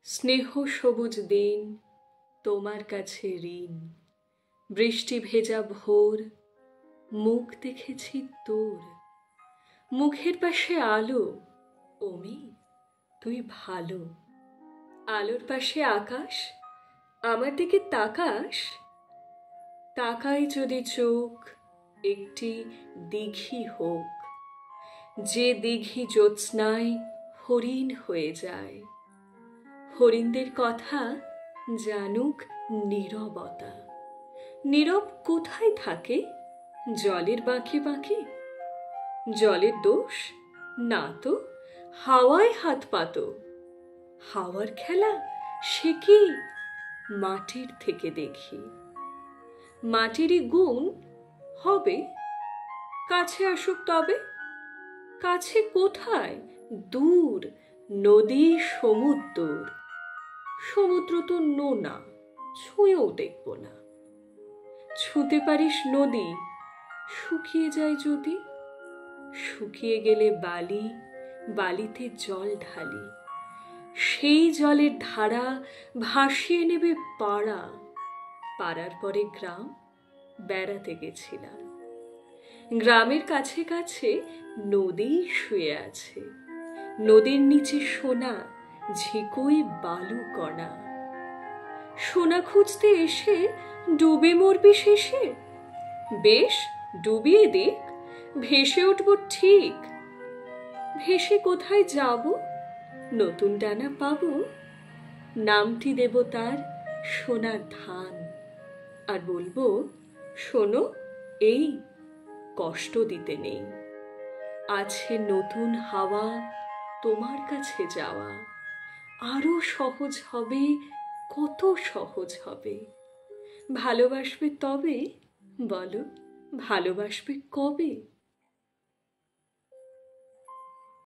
স্নেহ সবুজ দিন তোমার কাছে ঋণ, বৃষ্টি ভেজা ভোর, মুখ দেখেছি তোর। মুখের পাশে আলো, ওমি তুই ভালো। আলোর পাশে আকাশ, আমার দিকে তাকাস। তাকাই যদি চোখ, একটি দিঘি হোক, যে দিঘি জ্যোৎস্নায় হরিণ হয়ে যায়। হরিণদের কথা জানুক নীরবতা। নীরব কোথায় থাকে? জলের বাঁকে বাঁকে। জলের দোষ না তো, হাওয়ায় হাত পাতো। হাওয়ার খেলা সে কি মাটির থেকে দেখি। মাটিরই গুণ হবে, কাছে আসুক তবে। কাছে কোথায়, দূর, নদী সমুদ্র। সমুদ্র তো নোনা, ছুঁয়েও দেখব না। ছুঁতে পারিস নদী, শুকিয়ে যায় যদি। শুকিয়ে গেলে বালি, বালিতে জল ঢালি। সেই জলের ধারা ভাসিয়ে নেবে পাড়া। পাড়ার পরে গ্রাম, বেড়াতে গেছিলাম। গ্রামের কাছে কাছে নদী শুয়ে আছে। নদীর নিচে সোনা, ঝিকোই বালু কণা। সোনা খুঁজতে এসে ডুবে মরবি শেষে। বেশ ডুবিয়ে দিক, ভেসে উঠব ঠিক। ভেসে কোথায় যাব, নতুন ডানা পাবো। নামটি দেব তার সোনার ধান, আর বলবো, শোনো এই কষ্ট দিতে নেই। আছে নতুন হাওয়া, তোমার কাছে যাওয়া আরো সহজ হবে, কত সহজ হবে। ভালোবাসবে তবে, বলো ভালোবাসবে কবে?